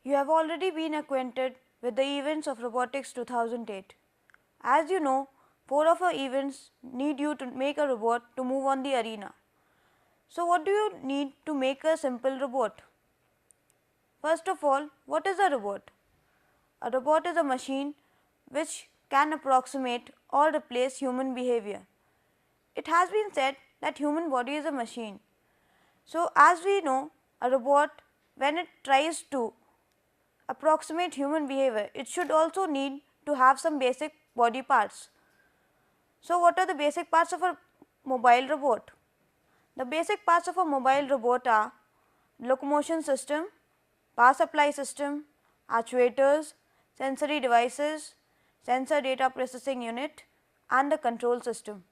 You have already been acquainted with the events of Robotics 2008. As you know, 4 of our events need you to make a robot to move on the arena. So, what do you need to make a simple robot? First of all, what is a robot? A robot is a machine which can approximate or replace human behavior. It has been said that human body is a machine. So, as we know, a robot, when it tries to approximate human behavior, it should also need to have some basic body parts. So, what are the basic parts of a mobile robot? The basic parts of a mobile robot are locomotion system, power supply system, actuators, sensory devices, sensor data processing unit and the control system.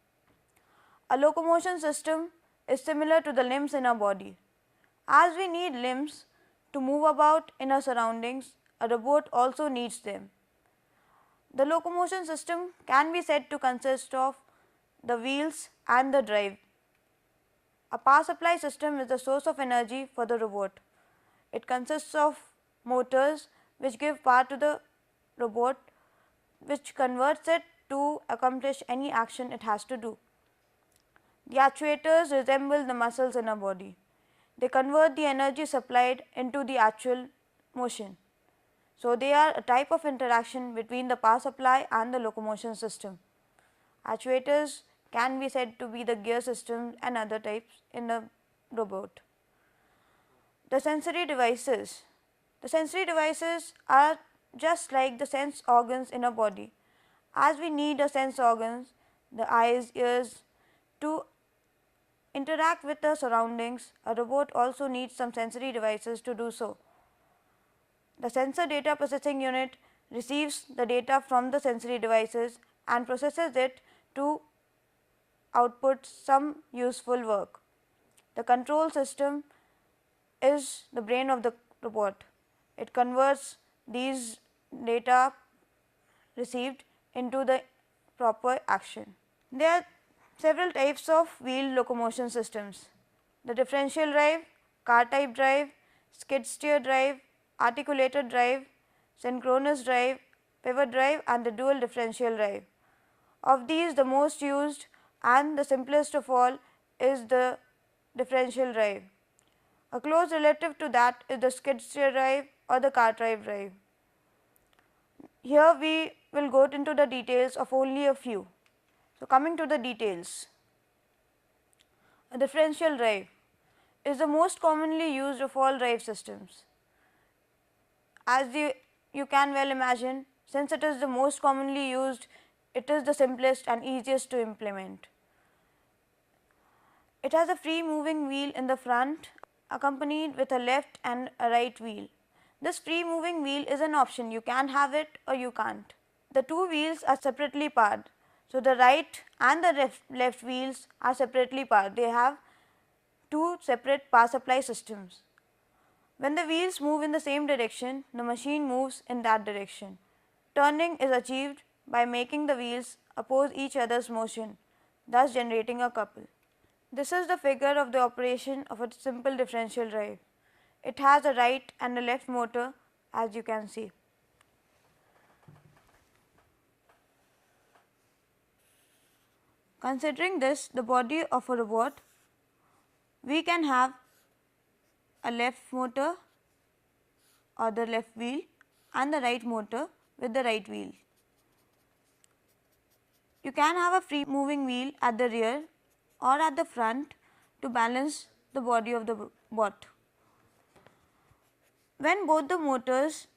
A locomotion system is similar to the limbs in our body. As we need limbs to move about in our surroundings, a robot also needs them. The locomotion system can be said to consist of the wheels and the drive. A power supply system is the source of energy for the robot. It consists of motors which give power to the robot, which converts it to accomplish any action it has to do. The actuators resemble the muscles in our body. They convert the energy supplied into the actual motion. So, they are a type of interaction between the power supply and the locomotion system. Actuators can be said to be the gear system and other types in the robot. The sensory devices. The sensory devices are just like the sense organs in our body. As we need a sense organs, the eyes, ears to interact with the surroundings, a robot also needs some sensory devices to do so. The sensor data processing unit receives the data from the sensory devices and processes it to output some useful work. The control system is the brain of the robot. It converts these data received into the proper action. There are several types of wheel locomotion systems: the differential drive, car type drive, skid steer drive, articulated drive, synchronous drive, pivot drive and the dual differential drive. Of these, the most used and the simplest of all is the differential drive. A close relative to that is the skid steer drive or the car type drive. Here we will go into the details of only a few. So, coming to the details, a differential drive is the most commonly used of all drive systems. As you can well imagine, since it is the most commonly used, it is the simplest and easiest to implement. It has a free moving wheel in the front accompanied with a left and a right wheel. This free moving wheel is an option, you can have it or you can't. The two wheels are separately powered. So, the right and the left wheels are separately powered, they have two separate power supply systems. When the wheels move in the same direction, the machine moves in that direction. Turning is achieved by making the wheels oppose each other's motion, thus generating a couple. This is the figure of the operation of a simple differential drive. It has a right and a left motor, as you can see. Considering this, the body of a robot, we can have a left motor or the left wheel and the right motor with the right wheel. You can have a free moving wheel at the rear or at the front to balance the body of the bot. When both the motors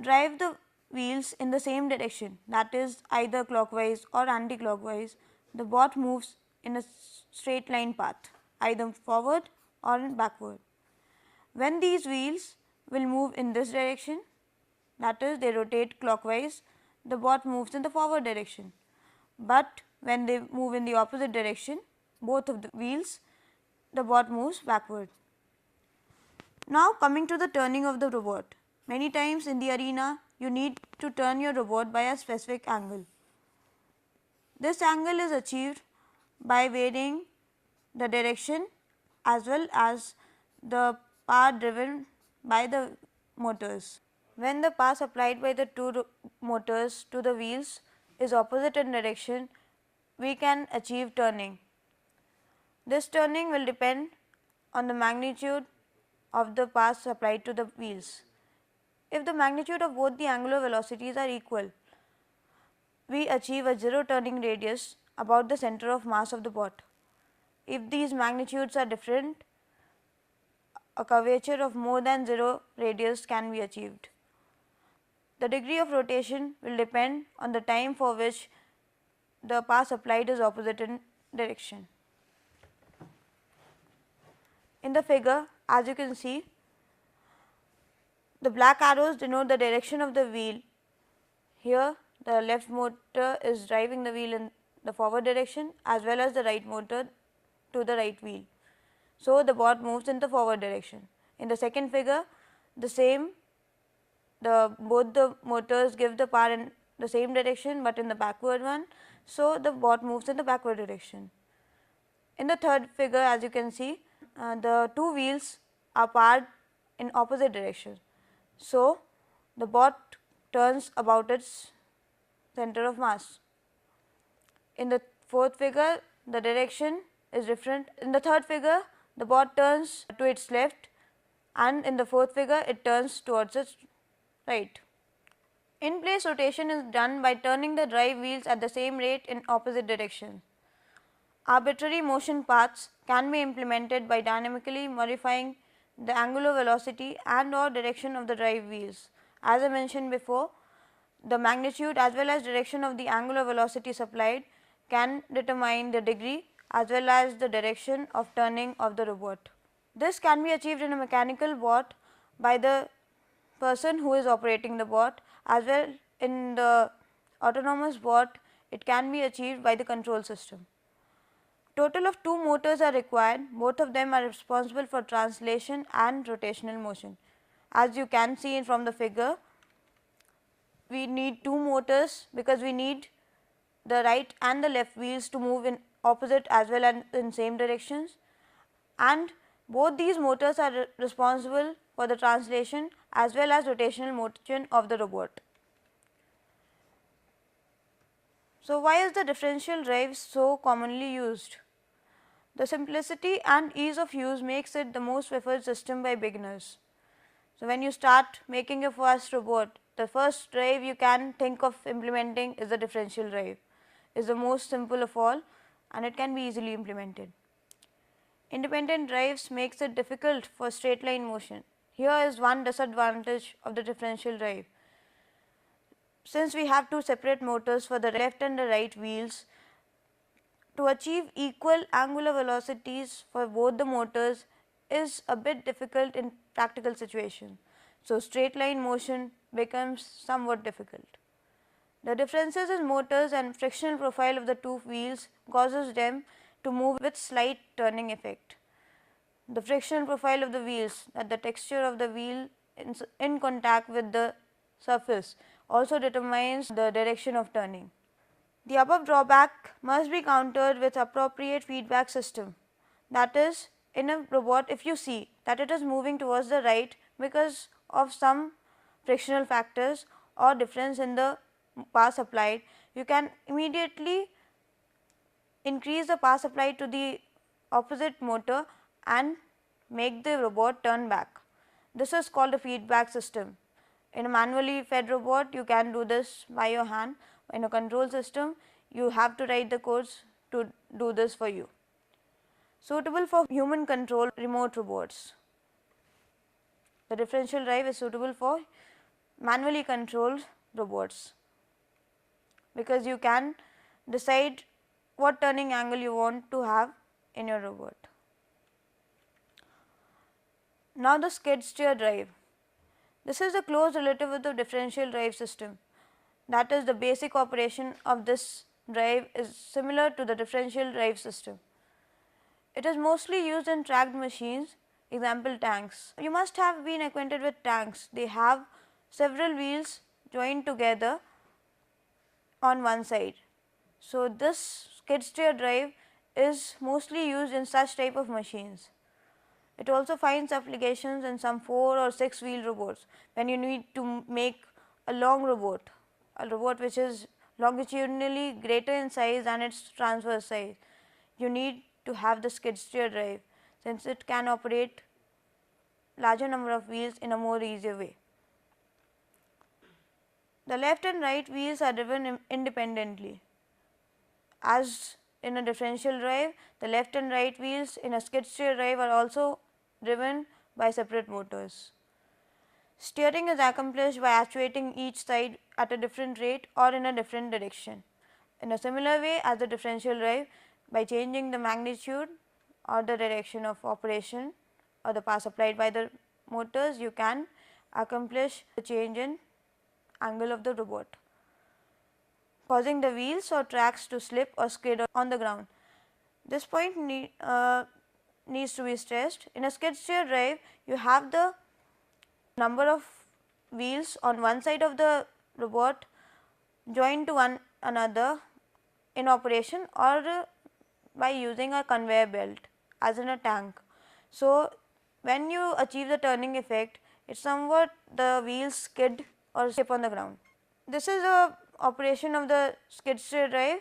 drive the wheels in the same direction, that is either clockwise or anti-clockwise, the bot moves in a straight line path, either forward or backward. When these wheels will move in this direction, that is they rotate clockwise, the bot moves in the forward direction. But when they move in the opposite direction, both of the wheels, the bot moves backward. Now, coming to the turning of the robot. Many times in the arena, you need to turn your robot by a specific angle. This angle is achieved by varying the direction as well as the power driven by the motors. When the path applied by the two motors to the wheels is opposite in direction, we can achieve turning. This turning will depend on the magnitude of the path applied to the wheels. If the magnitude of both the angular velocities are equal, we achieve a zero turning radius about the center of mass of the bot. If these magnitudes are different, a curvature of more than 0 radius can be achieved. The degree of rotation will depend on the time for which the path applied is opposite in direction. In the figure, as you can see, the black arrows denote the direction of the wheel. Here the left motor is driving the wheel in the forward direction as well as the right motor to the right wheel. So, the bot moves in the forward direction. In the second figure, the same, both the motors give the power in the same direction, but in the backward one. So, the bot moves in the backward direction. In the third figure, as you can see, the two wheels are powered in opposite direction. So, the bot turns about its center of mass. In the fourth figure, the direction is different. In the third figure, the bot turns to its left, and in the fourth figure, it turns towards its right. In place rotation is done by turning the drive wheels at the same rate in opposite directions. Arbitrary motion paths can be implemented by dynamically modifying the angular velocity and or direction of the drive wheels. As I mentioned before, the magnitude as well as direction of the angular velocity supplied can determine the degree as well as the direction of turning of the robot. This can be achieved in a mechanical bot by the person who is operating the bot, as well in the autonomous bot it can be achieved by the control system. Total of two motors are required, both of them are responsible for translation and rotational motion. As you can see from the figure, we need two motors because we need the right and the left wheels to move in opposite as well as in same directions, and both these motors are responsible for the translation as well as rotational motion of the robot. So, why is the differential drive so commonly used? The simplicity and ease of use makes it the most preferred system by beginners. So, when you start making a fast robot, the first drive you can think of implementing is the differential drive. It is the most simple of all and it can be easily implemented. Independent drives makes it difficult for straight line motion. Here is one disadvantage of the differential drive. Since we have two separate motors for the left and the right wheels, to achieve equal angular velocities for both the motors is a bit difficult in practical situation. So, straight line motion becomes somewhat difficult. The differences in motors and frictional profile of the two wheels causes them to move with slight turning effect. The frictional profile of the wheels, that the texture of the wheel in contact with the surface, also determines the direction of turning. The above drawback must be countered with appropriate feedback system. That is, in a robot, if you see that it is moving towards the right because of some frictional factors or difference in the path applied, you can immediately increase the path applied to the opposite motor and make the robot turn back. This is called a feedback system. In a manually fed robot, you can do this by your hand. In a control system, you have to write the codes to do this for you. Suitable for human control remote robots. The differential drive is suitable for manually controlled robots because you can decide what turning angle you want to have in your robot. Now, the skid steer drive. This is a close relative of the differential drive system. That is, the basic operation of this drive is similar to the differential drive system. It is mostly used in tracked machines, example tanks. You must have been acquainted with tanks. They have several wheels joined together on one side. So, this skid steer drive is mostly used in such type of machines. It also finds applications in some 4 or 6 wheel robots when you need to make a long robot, a robot which is longitudinally greater in size than its transverse size. You need to have the skid steer drive, since it can operate larger number of wheels in a more easier way. The left and right wheels are driven independently. As in a differential drive, the left and right wheels in a skid steer drive are also driven by separate motors. Steering is accomplished by actuating each side at a different rate or in a different direction. In a similar way as the differential drive, by changing the magnitude or the direction of operation or the power supplied by the motors, you can accomplish the change in angle of the robot, causing the wheels or tracks to slip or skid on the ground. This point needs to be stressed. In a skid steer drive, you have the number of wheels on one side of the robot joined to one another in operation or by using a conveyor belt as in a tank. So, when you achieve the turning effect, it somewhat the wheels skid or slip on the ground. This is a operation of the skid steer drive.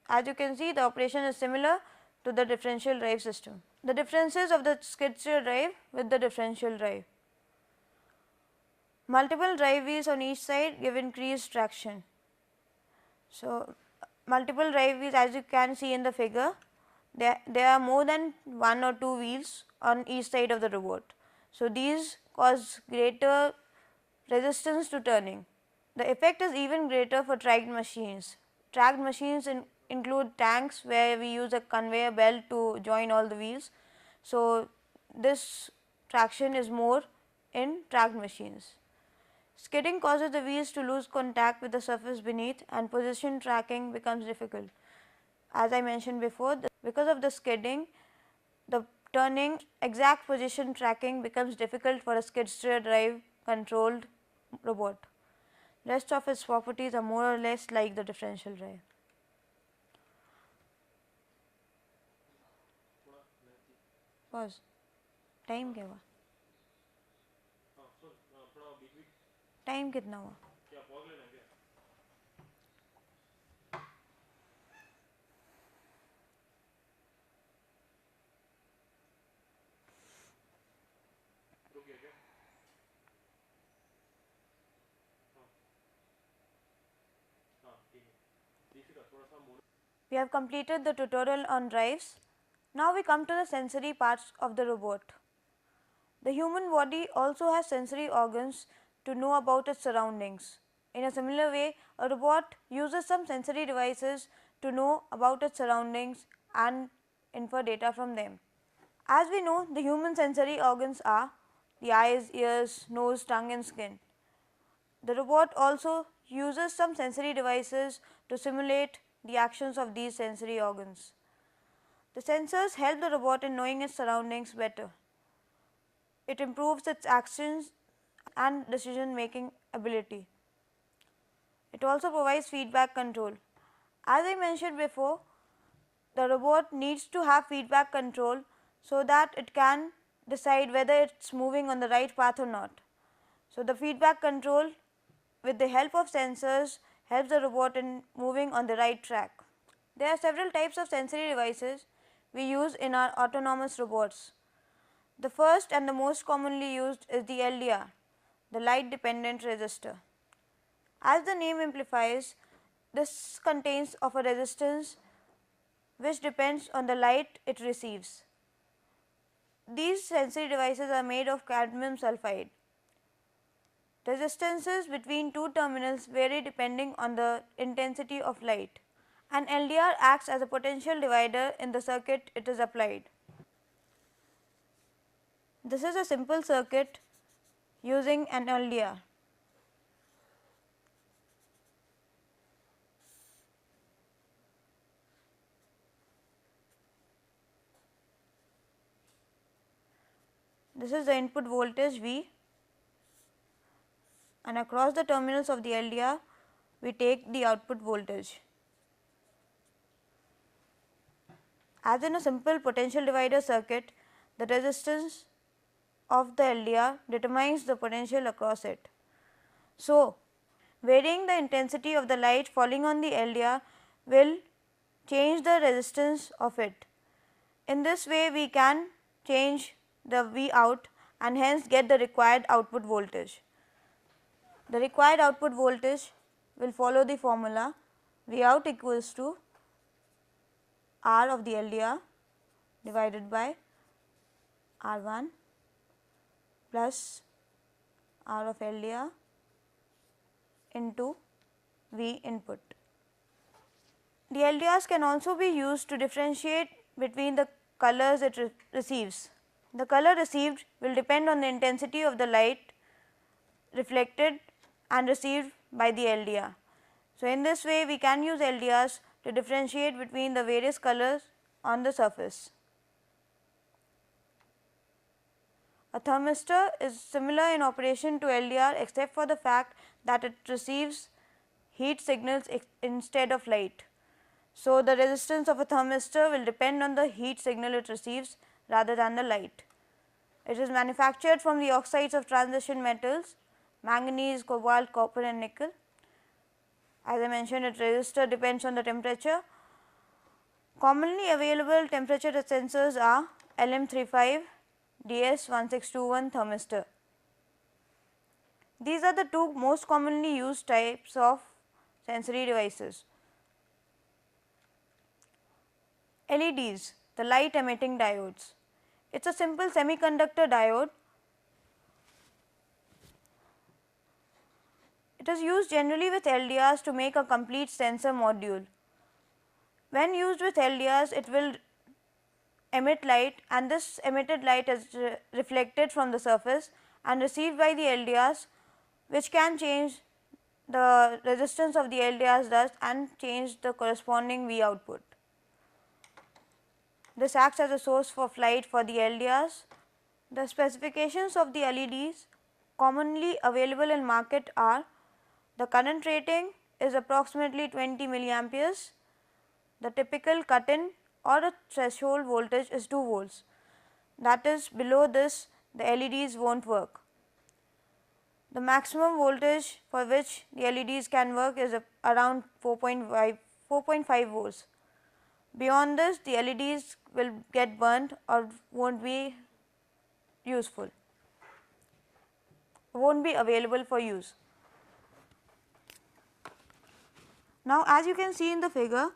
As you can see, the operation is similar to the differential drive system. The differences of the skid steer drive with the differential drive. Multiple drive wheels on each side give increased traction. So, multiple drive wheels, as you can see in the figure, there are more than 1 or 2 wheels on each side of the robot. So, these cause greater resistance to turning. The effect is even greater for tracked machines. Tracked machines include tanks where we use a conveyor belt to join all the wheels. So, this traction is more in tracked machines. Skidding causes the wheels to lose contact with the surface beneath and position tracking becomes difficult. As I mentioned before, because of the skidding, the turning exact position tracking becomes difficult for a skid steer drive controlled robot. Rest of its properties are more or less like the differential drive. Pause. Time क्या हुआ? Time कितना हुआ? We have completed the tutorial on drives. Now we come to the sensory parts of the robot. The human body also has sensory organs to know about its surroundings. In a similar way, a robot uses some sensory devices to know about its surroundings and infer data from them. As we know, the human sensory organs are the eyes, ears, nose, tongue and skin. The robot also uses some sensory devices to simulate the actions of these sensory organs. The sensors help the robot in knowing its surroundings better. It improves its actions and decision making ability. It also provides feedback control. As I mentioned before, the robot needs to have feedback control so that it can decide whether it is moving on the right path or not. So, the feedback control with the help of sensors helps the robot in moving on the right track. There are several types of sensory devices we use in our autonomous robots. The first and the most commonly used is the LDR, the light dependent resistor. As the name implies, this contains of a resistance which depends on the light it receives. These sensory devices are made of cadmium sulfide. Resistances between two terminals vary depending on the intensity of light. An LDR acts as a potential divider in the circuit it is applied. This is a simple circuit using an LDR. This is the input voltage V, and across the terminals of the LDR we take the output voltage. As in a simple potential divider circuit, the resistance of the LDR determines the potential across it. So, varying the intensity of the light falling on the LDR will change the resistance of it. In this way, we can change the V out and hence get the required output voltage. The required output voltage will follow the formula V out equals to R of the LDR divided by R 1 plus R of LDR into V input. The LDRs can also be used to differentiate between the colors it receives. The color received will depend on the intensity of the light reflected and received by the LDR. So, in this way we can use LDRs to differentiate between the various colors on the surface. A thermistor is similar in operation to LDR except for the fact that it receives heat signals instead of light. So, the resistance of a thermistor will depend on the heat signal it receives rather than the light. It is manufactured from the oxides of transition metals manganese, cobalt, copper and nickel. As I mentioned, its resistor depends on the temperature. Commonly available temperature sensors are LM35, DS1621 thermistor. These are the two most commonly used types of sensory devices. LEDs, the light emitting diodes. It is a simple semiconductor diode. It is used generally with LDRs to make a complete sensor module. When used with LDRs, it will emit light and this emitted light is reflected from the surface and received by the LDRs, which can change the resistance of the LDRs thus and change the corresponding V output. This acts as a source of light for the LDRs. The specifications of the LEDs commonly available in market are: the current rating is approximately 20 milliamperes, the typical cut-in or a threshold voltage is 2 volts, that is below this the LEDs will not work. The maximum voltage for which the LEDs can work is around 4.5 volts. Beyond this, the LEDs will get burnt or will not be useful, will not be available for use. Now, as you can see in the figure,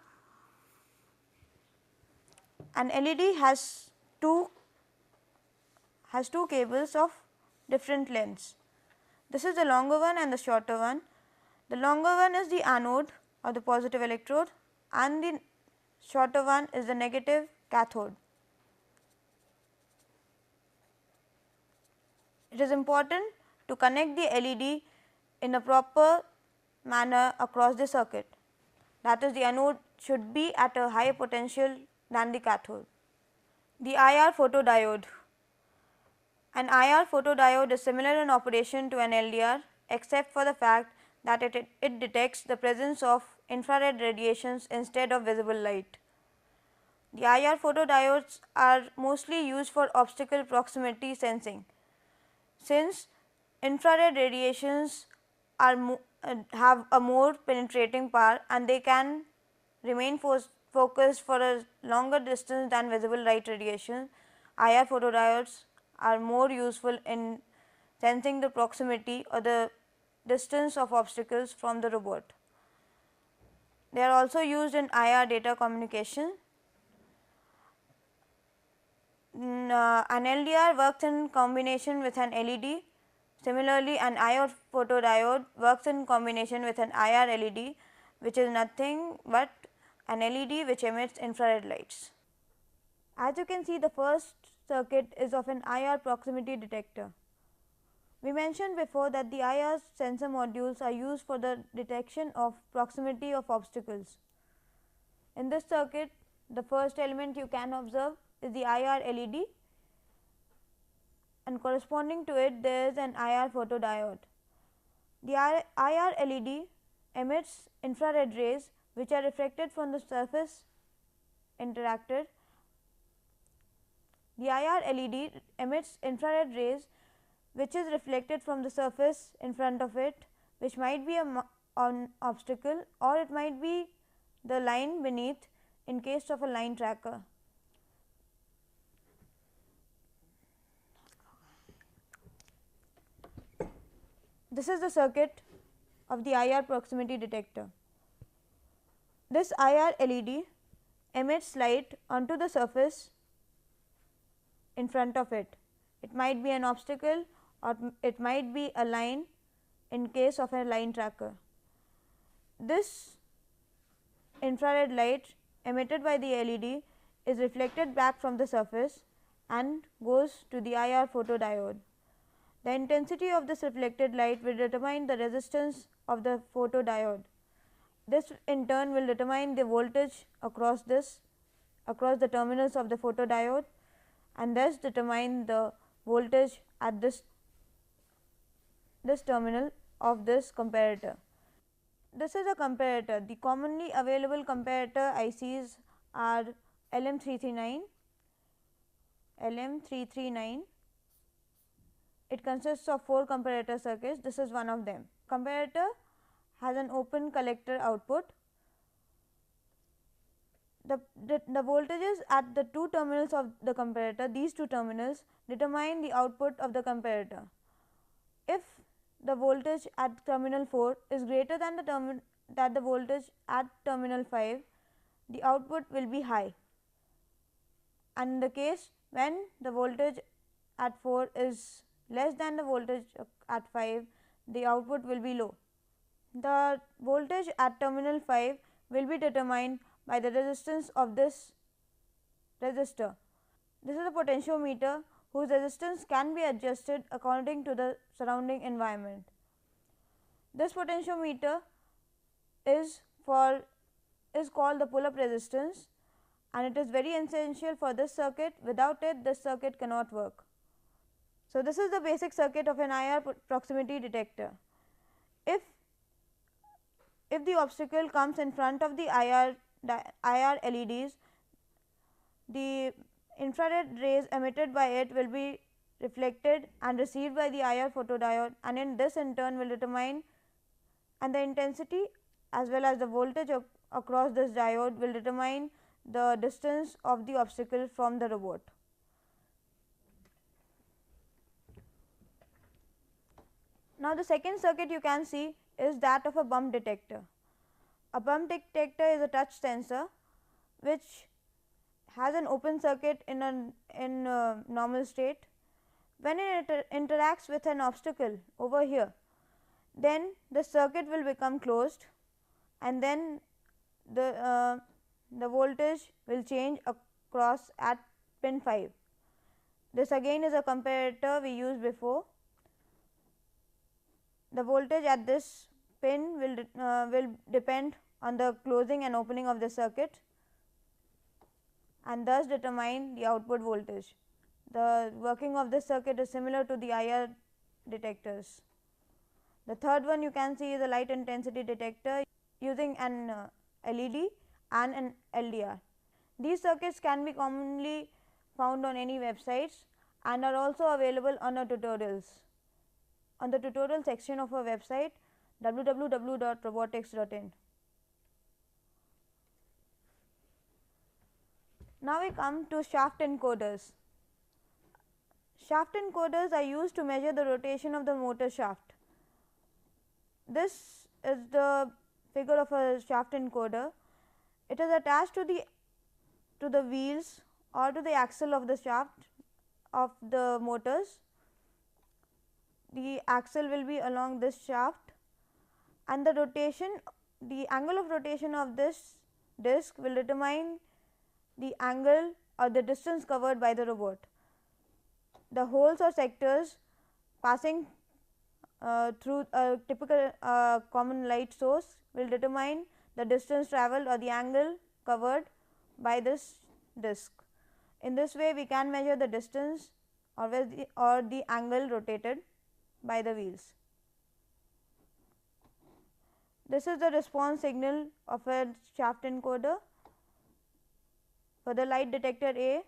an LED has two cables of different lengths. This is the longer one and the shorter one. The longer one is the anode or the positive electrode and the shorter one is the negative cathode. It is important to connect the LED in a proper manner across the circuit, that is, the anode should be at a higher potential than the cathode. The IR photodiode. An IR photodiode is similar in operation to an LDR except for the fact that it detects the presence of infrared radiations instead of visible light. The IR photodiodes are mostly used for obstacle proximity sensing. Since infrared radiations are have a more penetrating power and they can remain focused for a longer distance than visible light radiation, IR photodiodes are more useful in sensing the proximity or the distance of obstacles from the robot. They are also used in IR data communication. An LDR works in combination with an LED. Similarly, an IR photodiode works in combination with an IR LED, which is nothing but an LED which emits infrared lights. As you can see, the first circuit is of an IR proximity detector. We mentioned before that the IR sensor modules are used for the detection of proximity of obstacles. In this circuit, the first element you can observe is the IR LED, and corresponding to it there is an IR photodiode. The IR LED emits infrared rays which are reflected from the surface interacted The IR LED emits infrared rays which is reflected from the surface in front of it, which might be an obstacle or it might be the line beneath in case of a line tracker. This is the circuit of the IR proximity detector. This IR LED emits light onto the surface in front of it. It might be an obstacle or it might be a line in case of a line tracker. This infrared light emitted by the LED is reflected back from the surface and goes to the IR photodiode. The intensity of this reflected light will determine the resistance of the photodiode. This in turn will determine the voltage across the terminals of the photodiode and thus determine the voltage at this terminal of this comparator. This is a comparator. The commonly available comparator ICs are LM339. It consists of 4 comparator circuits. This is one of them. Comparator has an open collector output. The voltages at the 2 terminals of the comparator, these 2 terminals determine the output of the comparator. If the voltage at terminal 4 is greater than the voltage at terminal 5, the output will be high, and in the case when the voltage at 4 is less than the voltage at 5, the output will be low. The voltage at terminal 5 will be determined by the resistance of this resistor. This is a potentiometer whose resistance can be adjusted according to the surrounding environment. This potentiometer is called the pull-up resistance, and it is very essential for this circuit. Without it, this circuit cannot work. So, this is the basic circuit of an IR proximity detector. If the obstacle comes in front of the IR LEDs, the infrared rays emitted by it will be reflected and received by the IR photodiode, and in this in turn will determine, and the intensity as well as the voltage across this diode will determine the distance of the obstacle from the robot. Now, the second circuit you can see is that of a bump detector. A bump detector is a touch sensor which has an open circuit in normal state. When it interacts with an obstacle over here, then the circuit will become closed, and then the voltage will change across at pin 5. This again is a comparator we used before. The voltage at this pin will depend on the closing and opening of the circuit, and thus determine the output voltage. The working of this circuit is similar to the IR detectors. The third one you can see is a light intensity detector using an LED and an LDR. These circuits can be commonly found on any websites and are also available on our tutorials. On the tutorial section of our website www.robotics.in. Now we come to shaft encoders. Shaft encoders are used to measure the rotation of the motor shaft. This is the figure of a shaft encoder. It is attached to the wheels or to the axle of the shaft of the motors. The axle will be along this shaft, and the angle of rotation of this disc will determine the angle or the distance covered by the robot. The holes or sectors passing through a typical common light source will determine the distance travelled or the angle covered by this disc. In this way, we can measure the distance or the angle rotated by the wheels. This is the response signal of a shaft encoder. For the light detector A,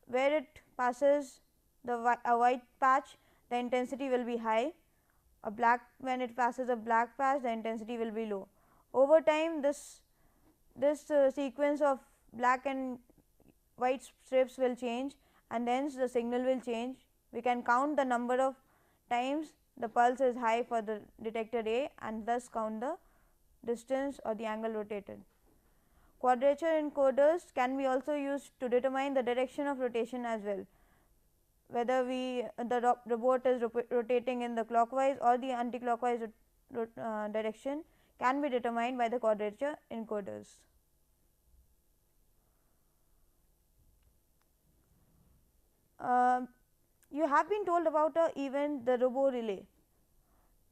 where it passes a white patch, the intensity will be high. A black, when it passes a black patch, the intensity will be low. Over time, this sequence of black and white strips will change, and hence the signal will change. We can count the number of times the pulse is high for the detector A, and thus count the distance or the angle rotated. Quadrature encoders can be also used to determine the direction of rotation as well, whether the robot is rotating in the clockwise or the anticlockwise direction can be determined by the quadrature encoders. You have been told about a event, the robo relay.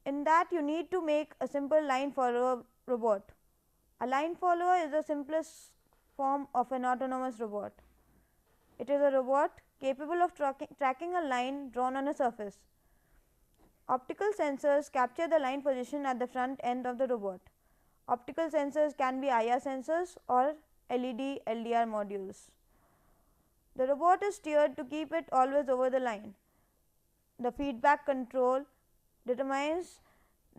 In that, you need to make a simple line follower robot. A line follower is the simplest form of an autonomous robot. It is a robot capable of tracking a line drawn on a surface. Optical sensors capture the line position at the front end of the robot. Optical sensors can be IR sensors or LED LDR modules. The robot is steered to keep it always over the line. The feedback control determines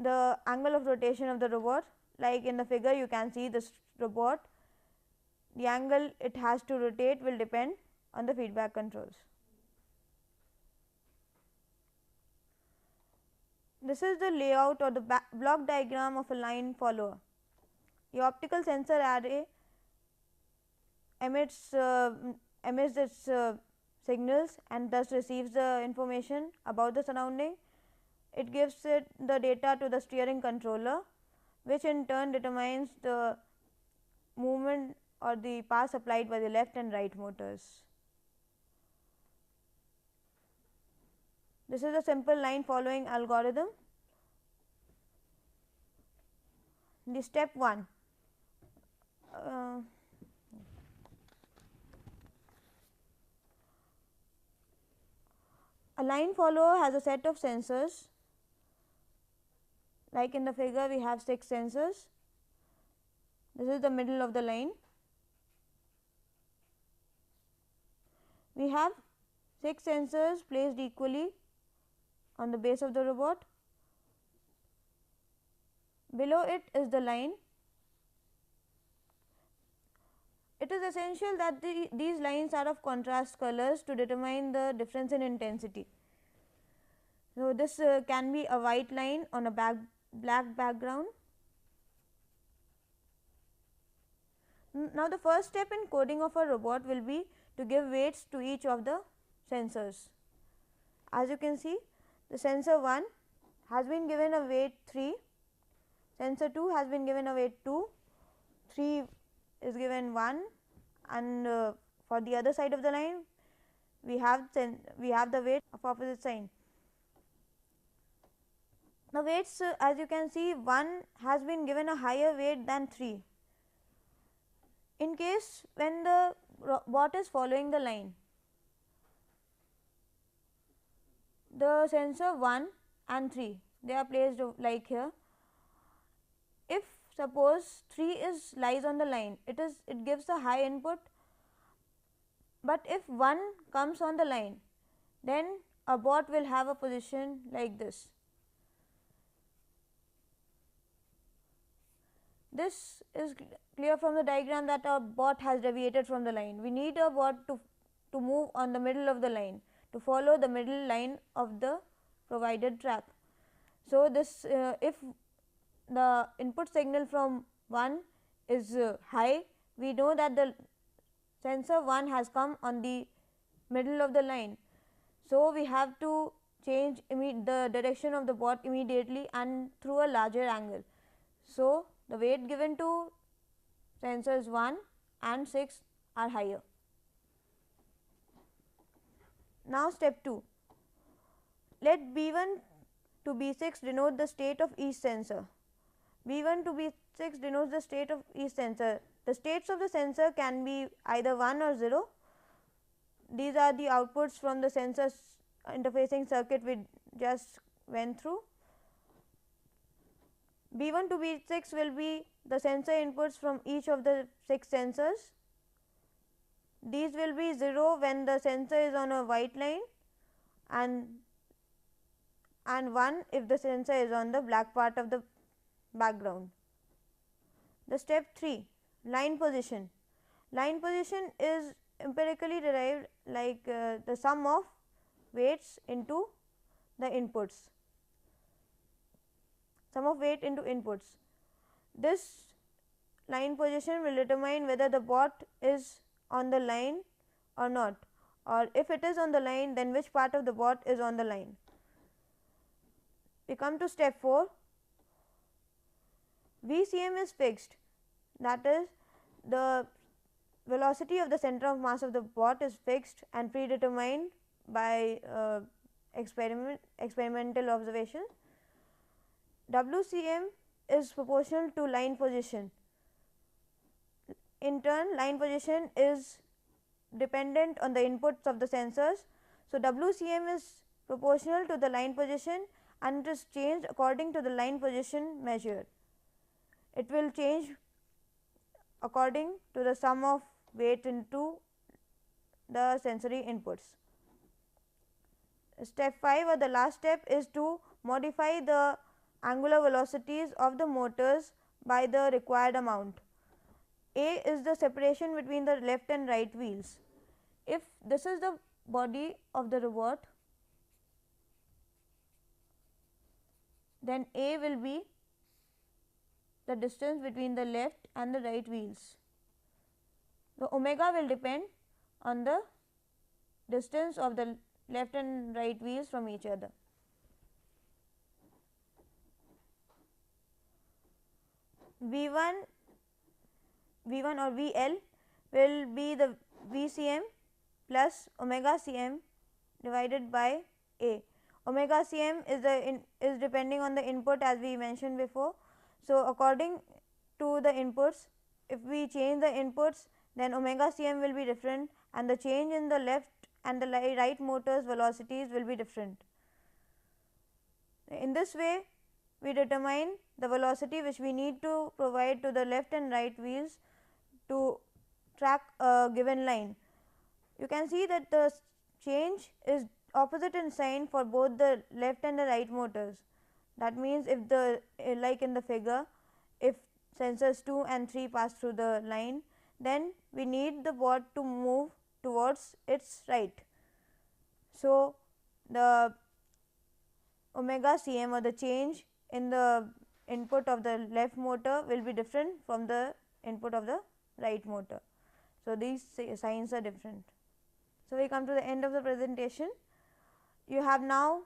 the angle of rotation of the robot. Like in the figure, you can see this robot, the angle it has to rotate will depend on the feedback controls. This is the layout or the block diagram of a line follower. The optical sensor array emits its signals and thus receives the information about the surrounding. It gives it the data to the steering controller, which in turn determines the movement or the path supplied by the left and right motors. This is a simple line following algorithm. The step 1. A line follower has a set of sensors. Like in the figure, we have 6 sensors. This is the middle of the line. We have 6 sensors placed equally on the base of the robot. Below it is the line. It is essential that these lines are of contrast colors to determine the difference in intensity. So, this can be a white line on a black background. Now, the first step in coding of a robot will be to give weights to each of the sensors. As you can see, the sensor 1 has been given a weight 3, sensor 2 has been given a weight 2, 3 is given 1, and for the other side of the line we have the weight of opposite sign. The weights, as you can see, 1 has been given a higher weight than 3. In case when the robot is following the line, the sensor 1 and 3, they are placed like here. If suppose 3 lies on the line, it gives a high input, but if 1 comes on the line, then a bot will have a position like this. This is clear from the diagram that our bot has deviated from the line. We need a bot to move on the middle of the line, to follow the middle line of the provided track. So, this if the input signal from 1 is high, we know that the sensor 1 has come on the middle of the line. So, we have to change the direction of the bot immediately and through a larger angle. So, the weight given to sensors 1 and 6 are higher. Now, step 2. Let B1 to B6 denote the state of each sensor. B1 to B6 denotes the state of each sensor. The states of the sensor can be either 1 or 0. These are the outputs from the sensor interfacing circuit we just went through. B1 to B6 will be the sensor inputs from each of the 6 sensors. these will be 0 when the sensor is on a white line, and 1 if the sensor is on the black part of the background. The step 3, line position. Line position is empirically derived like the sum of weights into the inputs. Sum of weight into inputs. This line position will determine whether the bot is on the line or not, or if it is on the line, then which part of the bot is on the line. We come to step 4. VCM is fixed, that is, the velocity of the center of mass of the bot is fixed and predetermined by experimental observation. WCM is proportional to line position. In turn, line position is dependent on the inputs of the sensors. So, WCM is proportional to the line position and it is changed according to the line position measured. It will change according to the sum of weight into the sensory inputs. Step 5 or the last step is to modify the angular velocities of the motors by the required amount. A is the separation between the left and right wheels. If this is the body of the robot, then A will be the distance between the left and the right wheels. The omega will depend on the distance of the left and right wheels from each other. V1 or VL will be the VCM plus omega Cm divided by A. Omega Cm is depending on the input, as we mentioned before. So, according to the inputs, if we change the inputs, then omega Cm will be different and the change in the left and the right motors velocities will be different. In this way, we determine the velocity which we need to provide to the left and right wheels to track a given line. You can see that the change is opposite in sign for both the left and the right motors. That means, if the like in the figure, if sensors 2 and 3 pass through the line, then we need the bot to move towards its right. So, the omega Cm or the change in the input of the left motor will be different from the input of the right motor. So, these signs are different. So, we come to the end of the presentation. You have now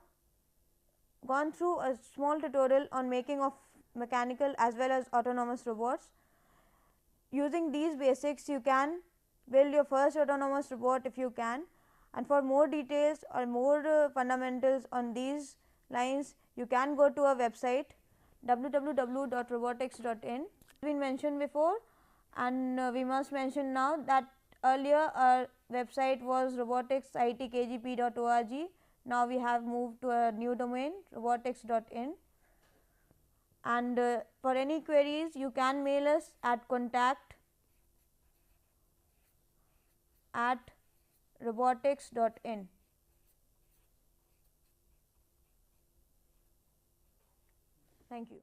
gone through a small tutorial on making of mechanical as well as autonomous robots. Using these basics, you can build your first autonomous robot if you can, and for more details or more fundamentals on these lines, you can go to our website www.robotics.in. It has been mentioned before, and we must mention now that earlier our website was roboticsitkgp.org. Now we have moved to a new domain, robotics.in, and for any queries you can mail us at contact@robotics.in. Thank you.